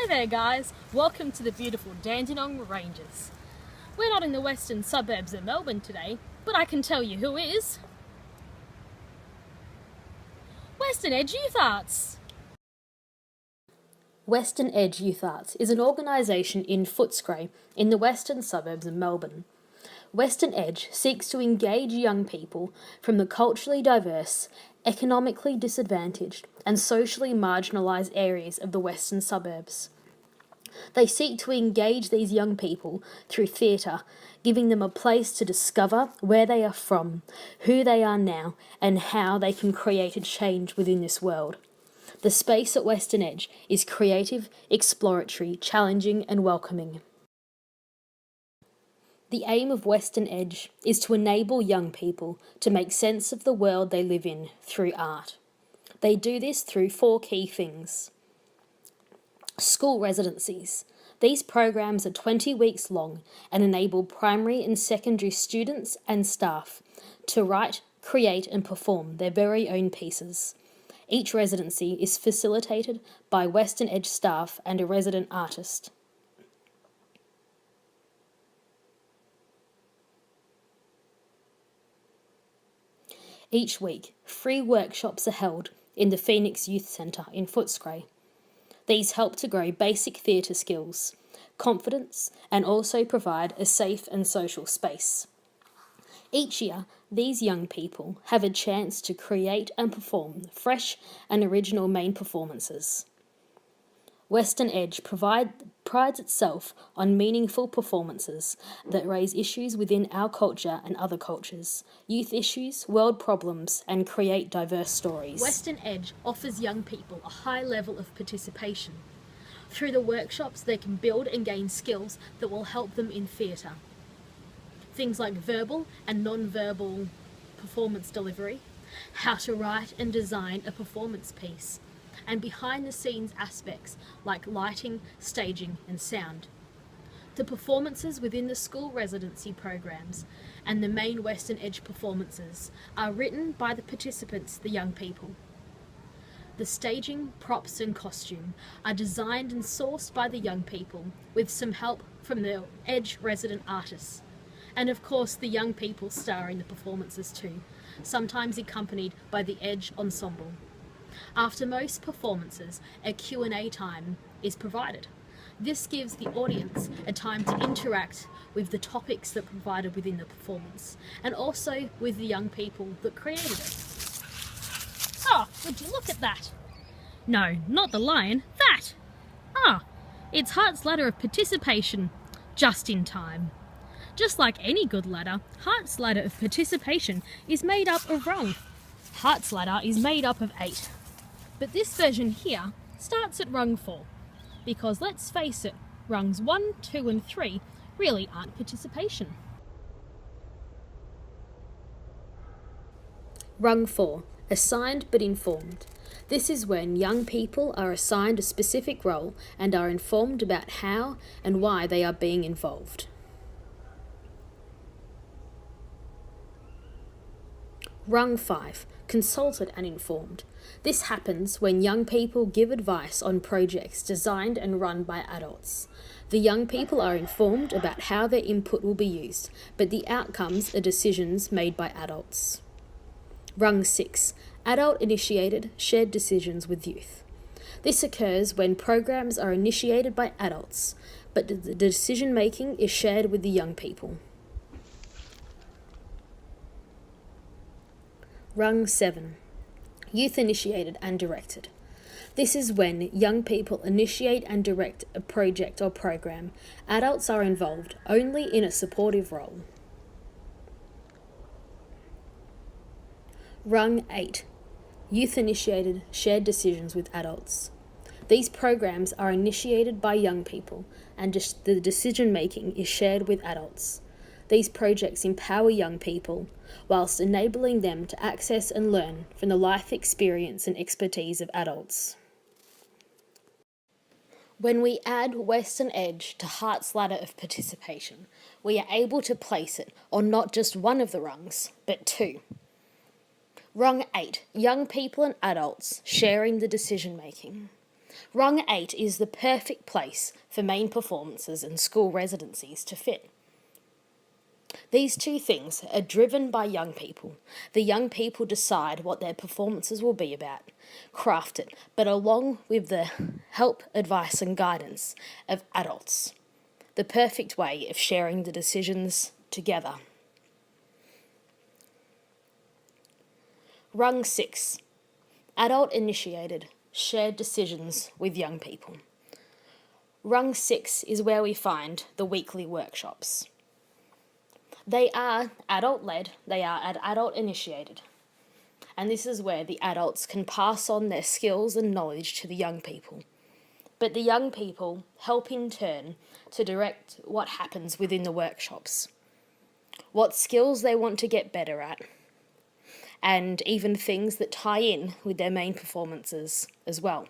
there guys, welcome to the beautiful Dandenong Ranges. We're not in the western suburbs of Melbourne today, but I can tell you who is. Western Edge Youth Arts. Western Edge Youth Arts is an organisation in Footscray in the western suburbs of Melbourne. Western Edge seeks to engage young people from the culturally diverse, economically disadvantaged and socially marginalised areas of the western suburbs. They seek to engage these young people through theatre, giving them a place to discover where they are from, who they are now, and how they can create a change within this world. The space at Western Edge is creative, exploratory, challenging and welcoming. The aim of Western Edge is to enable young people to make sense of the world they live in through art. They do this through 4 key things. School residencies. These programs are 20 weeks long and enable primary and secondary students and staff to write, create and perform their very own pieces. Each residency is facilitated by Western Edge staff and a resident artist. Each week, free workshops are held in the Phoenix Youth Centre in Footscray. These help to grow basic theatre skills, confidence, and also provide a safe and social space. Each year, these young people have a chance to create and perform fresh and original main performances. Western Edge prides itself on meaningful performances that raise issues within our culture and other cultures, youth issues, world problems, and create diverse stories. Western Edge offers young people a high level of participation. Through the workshops, they can build and gain skills that will help them in theatre. Things like verbal and non-verbal performance delivery, how to write and design a performance piece, and behind-the-scenes aspects like lighting, staging and sound. The performances within the school residency programs and the main Western Edge performances are written by the participants, the young people. The staging, props and costume are designed and sourced by the young people with some help from the Edge resident artists. And of course the young people star in the performances too, sometimes accompanied by the Edge ensemble. After most performances, a Q&A time is provided. This gives the audience a time to interact with the topics that are provided within the performance, and also with the young people that created it. Oh, would you look at that? No, not the lion, that! Ah, it's Hart's ladder of participation, just in time. Just like any good ladder, Hart's ladder of participation is made up of rung. Hart's ladder is made up of 8. But this version here starts at rung 4, because let's face it, rungs 1, 2 and 3 really aren't participation. Rung 4, assigned but informed. This is when young people are assigned a specific role and are informed about how and why they are being involved. Rung 5, consulted and informed. This happens when young people give advice on projects designed and run by adults. The young people are informed about how their input will be used, but the outcomes are decisions made by adults. Rung 6, adult-initiated shared decisions with youth. This occurs when programs are initiated by adults, but the decision-making is shared with the young people. Rung 7, youth-initiated and directed. This is when young people initiate and direct a project or program. Adults are involved only in a supportive role. Rung 8, youth-initiated shared decisions with adults. These programs are initiated by young people and the decision-making is shared with adults. These projects empower young people whilst enabling them to access and learn from the life experience and expertise of adults. When we add Western Edge to Hart's ladder of participation, we are able to place it on not just one of the rungs, but 2. Rung 8, young people and adults sharing the decision making. Rung 8 is the perfect place for main performances and school residencies to fit. These two things are driven by young people. The young people decide what their performances will be about, craft it, but along with the help, advice and guidance of adults. The perfect way of sharing the decisions together. Rung 6. Adult-initiated, shared decisions with young people. Rung 6 is where we find the weekly workshops. They are adult-led, they are adult-initiated. And this is where the adults can pass on their skills and knowledge to the young people. But the young people help in turn to direct what happens within the workshops, what skills they want to get better at, and even things that tie in with their main performances as well.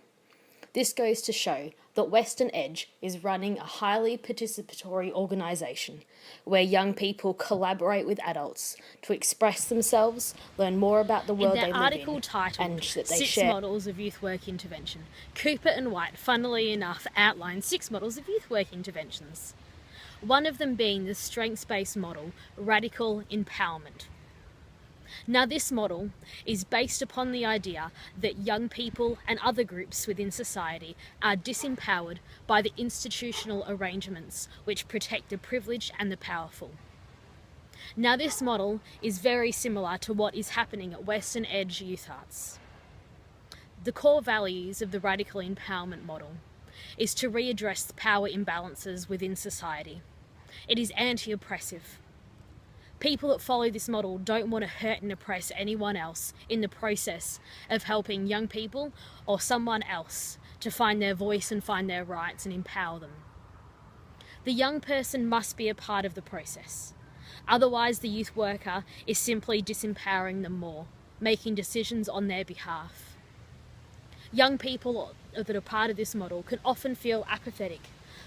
This goes to show that Western Edge is running a highly participatory organisation where young people collaborate with adults to express themselves, learn more about the world they live in. In their article titled Six Models of Youth Work Intervention, Cooper and White, funnily enough, outline 6 models of youth work interventions. One of them being the strengths-based model, radical empowerment. Now, this model is based upon the idea that young people and other groups within society are disempowered by the institutional arrangements which protect the privileged and the powerful. Now, this model is very similar to what is happening at Western Edge Youth Arts. The core values of the radical empowerment model is to readdress power imbalances within society. It is anti-oppressive. People that follow this model don't want to hurt and oppress anyone else in the process of helping young people or someone else to find their voice and find their rights and empower them. The young person must be a part of the process. Otherwise, the youth worker is simply disempowering them more, making decisions on their behalf. Young people that are part of this model can often feel apathetic,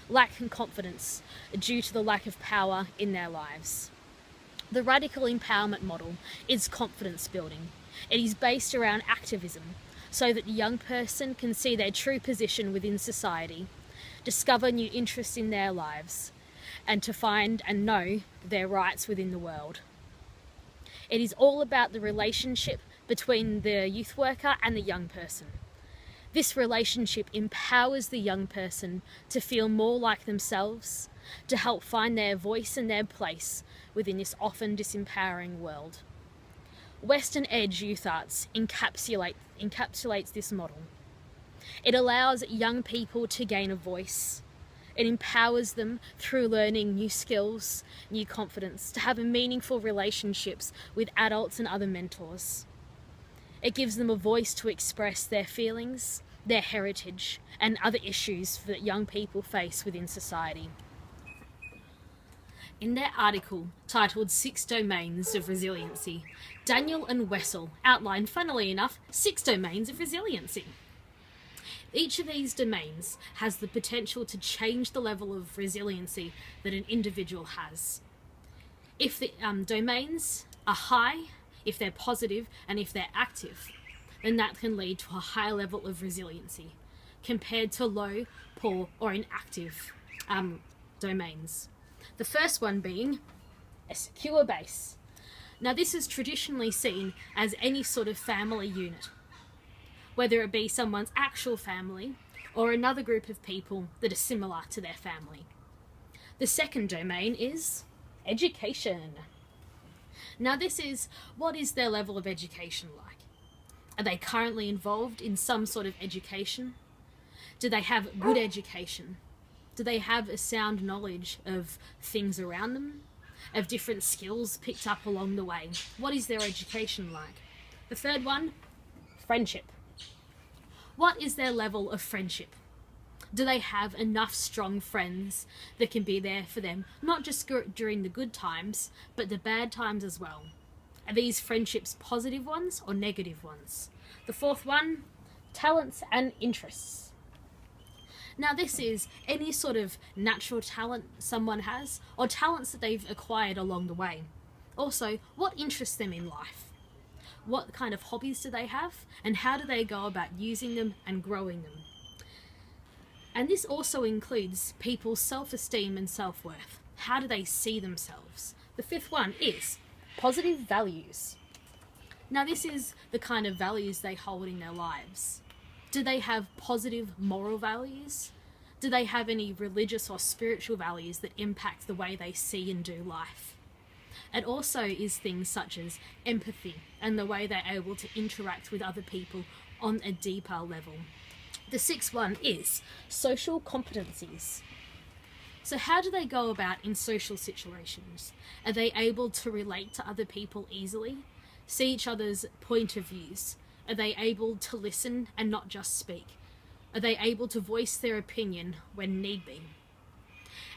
lack confidence due to the lack of power in their lives. The radical empowerment model is confidence building. It is based around activism so that the young person can see their true position within society, discover new interests in their lives, and to find and know their rights within the world. It is all about the relationship between the youth worker and the young person. This relationship empowers the young person to feel more like themselves, to help find their voice and their place within this often disempowering world. Western Edge Youth Arts encapsulates this model. It allows young people to gain a voice. It empowers them through learning new skills, new confidence, to have meaningful relationships with adults and other mentors. It gives them a voice to express their feelings, their heritage, and other issues that young people face within society. In their article titled 6 Domains of Resiliency, Daniel and Wessel outline, funnily enough, 6 domains of resiliency. Each of these domains has the potential to change the level of resiliency that an individual has. If the domains are high, if they're positive, and if they're active, then that can lead to a high level of resiliency compared to low, poor, or inactive domains. The first one being a secure base. Now, this is traditionally seen as any sort of family unit, whether it be someone's actual family or another group of people that are similar to their family. The second domain is education. Now, this is what is their level of education like? Are they currently involved in some sort of education? Do they have good education? Do they have a sound knowledge of things around them, of different skills picked up along the way? What is their education like? The third one, friendship. What is their level of friendship? Do they have enough strong friends that can be there for them, not just during the good times, but the bad times as well? Are these friendships positive ones or negative ones? The fourth one, talents and interests. Now, this is any sort of natural talent someone has or talents that they've acquired along the way. Also, what interests them in life? What kind of hobbies do they have and how do they go about using them and growing them? And this also includes people's self-esteem and self-worth. How do they see themselves? The fifth one is positive values. Now, this is the kind of values they hold in their lives. Do they have positive moral values? Do they have any religious or spiritual values that impact the way they see and do life? It also is things such as empathy and the way they're able to interact with other people on a deeper level. The sixth one is social competencies. So how do they go about in social situations? Are they able to relate to other people easily? See each other's point of views? Are they able to listen and not just speak? Are they able to voice their opinion when need be?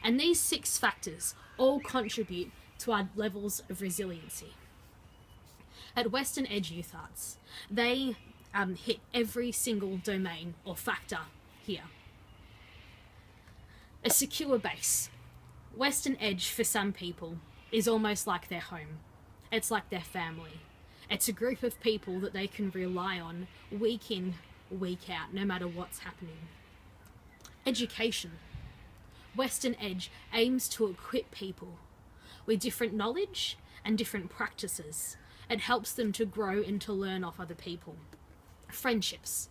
And these 6 factors all contribute to our levels of resiliency. At Western Edge Youth Arts, they hit every single domain or factor here. A secure base. Western Edge, for some people, is almost like their home. It's like their family. It's a group of people that they can rely on week in, week out, no matter what's happening. Education. Western Edge aims to equip people with different knowledge and different practices. It helps them to grow and to learn off other people. Friendships.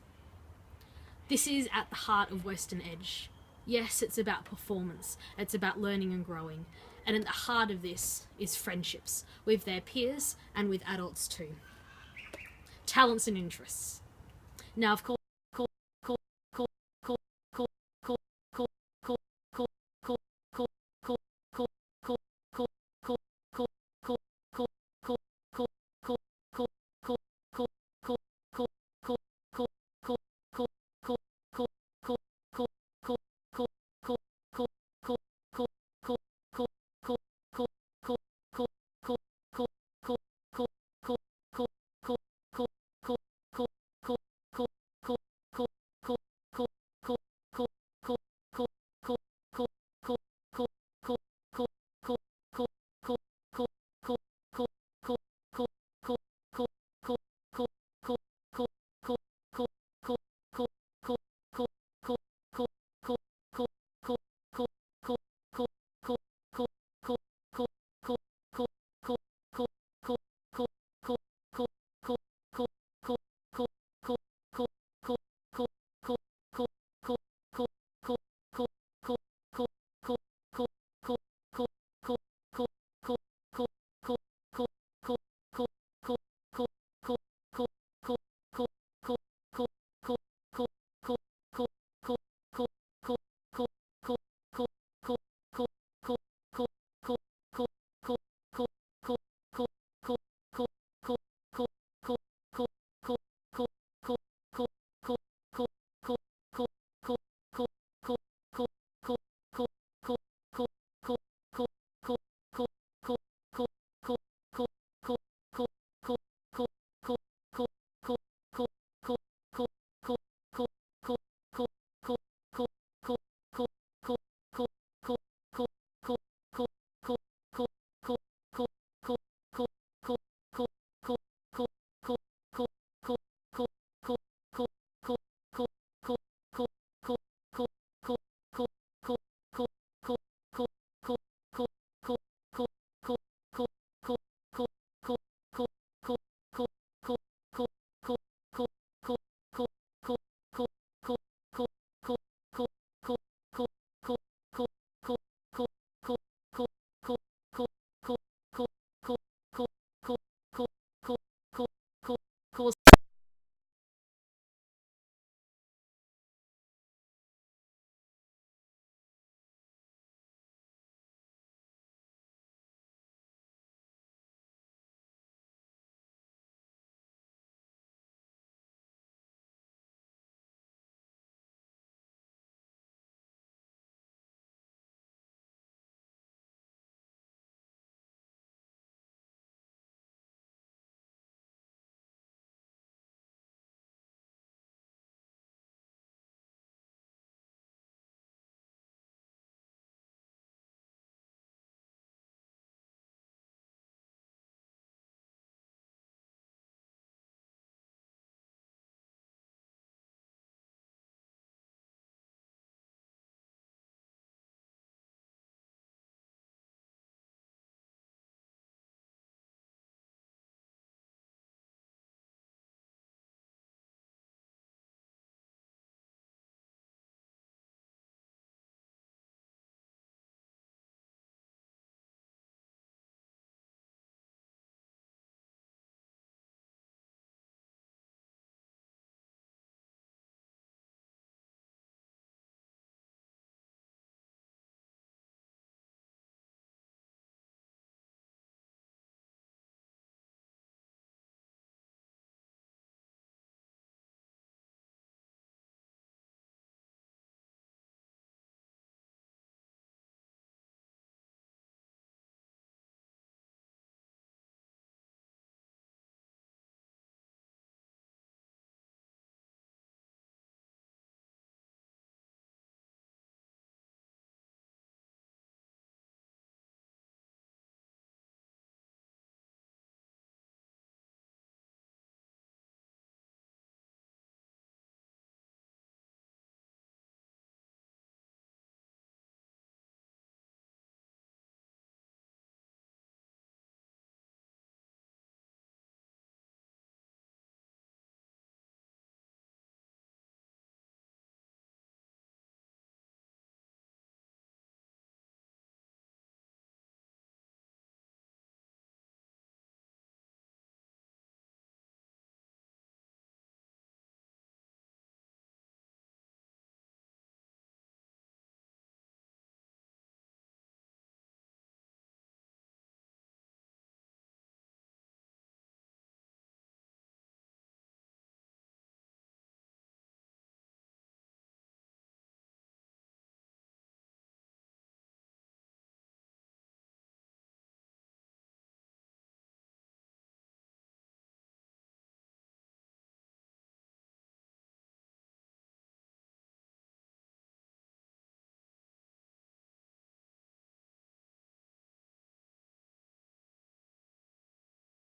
This is at the heart of Western Edge. Yes, it's about performance, it's about learning and growing, and at the heart of this is friendships with their peers and with adults too. Talents and interests. Now, of course,